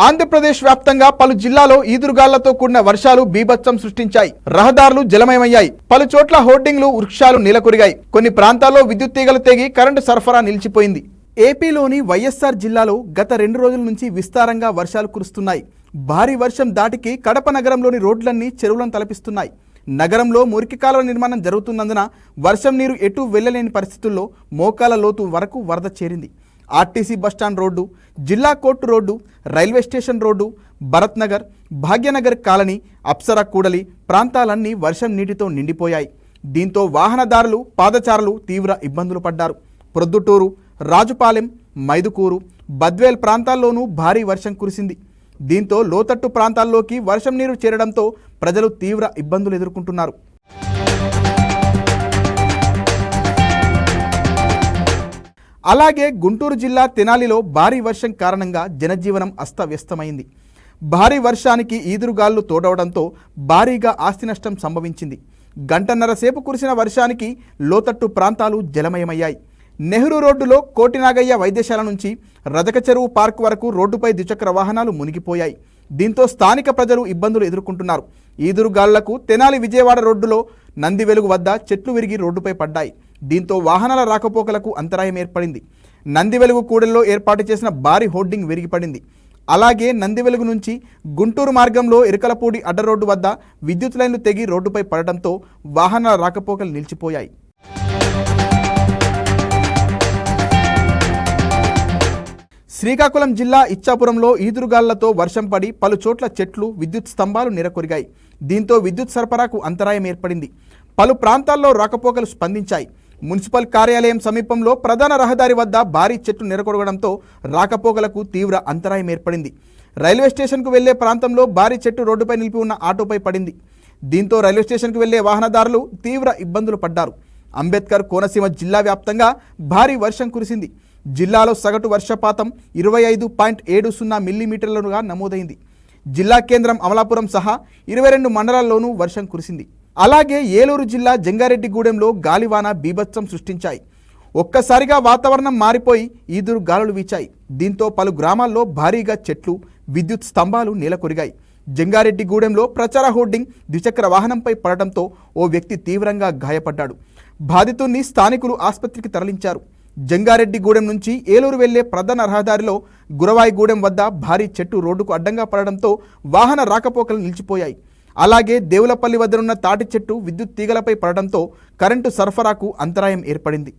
ఆంధ్రప్రదేశ్ వ్యాప్తంగా పలు జిల్లాలో ఈదురుగాళ్లతో కూడిన వర్షాలు బీభత్సం సృష్టించాయి. రహదారులు జలమయమయ్యాయి. పలు చోట్ల హోర్డింగ్లు, వృక్షాలు నీలకొరిగాయి. కొన్ని ప్రాంతాల్లో విద్యుత్ తీగలు తెగి కరెంటు సరఫరా నిలిచిపోయింది. ఏపీలోని వైఎస్ఆర్ జిల్లాలో గత 2 రోజుల నుంచి విస్తారంగా వర్షాలు కురుస్తున్నాయి. భారీ వర్షం దాటికి కడప నగరంలోని రోడ్లన్నీ చెరువులను తలపిస్తున్నాయి. నగరంలో మురికి కాలువ నిర్మాణం జరుగుతున్నందున వర్షం నీరు ఎటూ వెళ్లలేని పరిస్థితుల్లో మోకాల లోతు వరకు వరద చేరింది. ఆర్టీసీ బస్టాండ్ రోడ్డు, జిల్లా court road, railway station road, Bharat Nagar, Bhagyanagar colony, Apsara కూడలి ప్రాంతాలన్నీ వర్షం నీటితో నిండిపోయాయి. దీంతో వాహనదారులు, పాదచారులు తీవ్ర ఇబ్బందులు పడ్డారు. ప్రొద్దుటూరు, రాజుపాలెం, మైదుకూరు, బద్వేల్ ప్రాంతాల్లోనూ భారీ వర్షం కురిసింది. దీంతో లోతట్టు ప్రాంతాల్లోకి వర్షం నీరు చేరడంతో ప్రజలు తీవ్ర ఇబ్బందులు ఎదుర్కొంటున్నారు. అలాగే గుంటూరు జిల్లా తెనాలిలో భారీ వర్షం కారణంగా జనజీవనం అస్తవ్యస్తమైంది. భారీ వర్షానికి ఈదురుగాళ్లు తోడవడంతో భారీగా ఆస్తి నష్టం సంభవించింది. గంటన్నర సేపు కురిసిన వర్షానికి లోతట్టు ప్రాంతాలు జలమయమయ్యాయి. నెహ్రూ రోడ్డులో కోటినాగయ్య వైద్యశాల నుంచి రజక చెరువు పార్క్ వరకు రోడ్డుపై ద్విచక్ర వాహనాలు మునిగిపోయాయి. దీంతో స్థానిక ప్రజలు ఇబ్బందులు ఎదుర్కొంటున్నారు. ఈదురుగాళ్లకు తెనాలి విజయవాడ రోడ్డులో నందివెలుగు వద్ద చెట్లు విరిగి రోడ్డుపై పడ్డాయి. దీంతో వాహనాల రాకపోకలకు అంతరాయం ఏర్పడింది. నందివెలుగు కూడలిలో ఏర్పాటు చేసిన భారీ హోర్డింగ్ విరిగిపడింది. అలాగే నందివెలుగు నుంచి గుంటూరు మార్గంలో ఇరకలపూడి అడ్డరోడ్డు వద్ద విద్యుత్ లైన్లు తెగి రోడ్డుపై పడటంతో వాహనాల రాకపోకలు నిలిచిపోయాయి. శ్రీకాకుళం జిల్లా ఇచ్చాపురంలో ఈదురుగాళ్లతో వర్షం పడి పలు చోట్ల చెట్లు, విద్యుత్ స్తంభాలు నీరకొరిగాయి. దీంతో విద్యుత్ సరఫరాకు అంతరాయం ఏర్పడింది. పలు ప్రాంతాల్లో రాకపోకలు స్పందించాయి. మున్సిపల్ కార్యాలయం సమీపంలో ప్రధాన రహదారి వద్ద భారీ చెట్లు నీరకొరగడంతో రాకపోకలకు తీవ్ర అంతరాయం ఏర్పడింది. రైల్వే స్టేషన్కు వెళ్లే ప్రాంతంలో భారీ చెట్టు రోడ్డుపై నిలిపి ఉన్న ఆటోపై పడింది. దీంతో రైల్వే స్టేషన్కు వెళ్లే వాహనదారులు తీవ్ర ఇబ్బందులు పడ్డారు. అంబేద్కర్ కోనసీమ జిల్లా వ్యాప్తంగా భారీ వర్షం కురిసింది. జిల్లాలో సగటు వర్షపాతం 25.70 మిల్లీమీటర్లుగా నమోదైంది. జిల్లా కేంద్రం అమలాపురం సహా 22 మండలాల్లోనూ వర్షం కురిసింది. అలాగే ఏలూరు జిల్లా జంగారెడ్డిగూడెంలో గాలివాన బీభత్సం సృష్టించాయి. ఒక్కసారిగా వాతావరణం మారిపోయి ఈదురు గాలులు వీచాయి. దీంతో పలు గ్రామాల్లో భారీగా చెట్లు, విద్యుత్ స్తంభాలు నీలకొరిగాయి. జంగారెడ్డిగూడెంలో ప్రచార హోర్డింగ్ ద్విచక్ర వాహనంపై పడటంతో ఓ వ్యక్తి తీవ్రంగా గాయపడ్డాడు. బాధితుణ్ణి స్థానికులు ఆసుపత్రికి తరలించారు. జంగారెడ్డిగూడెం నుంచి ఏలూరు వెళ్లే ప్రధాన రహదారిలో గురవాయిగూడెం వద్ద భారీ చెట్టు రోడ్డుకు అడ్డంగా పడడంతో వాహన రాకపోకలు నిలిచిపోయాయి. అలాగే దేవులపల్లి వద్దనున్న తాటి చెట్టు విద్యుత్ తీగలపై పడడంతో కరెంటు సరఫరాకు అంతరాయం ఏర్పడింది.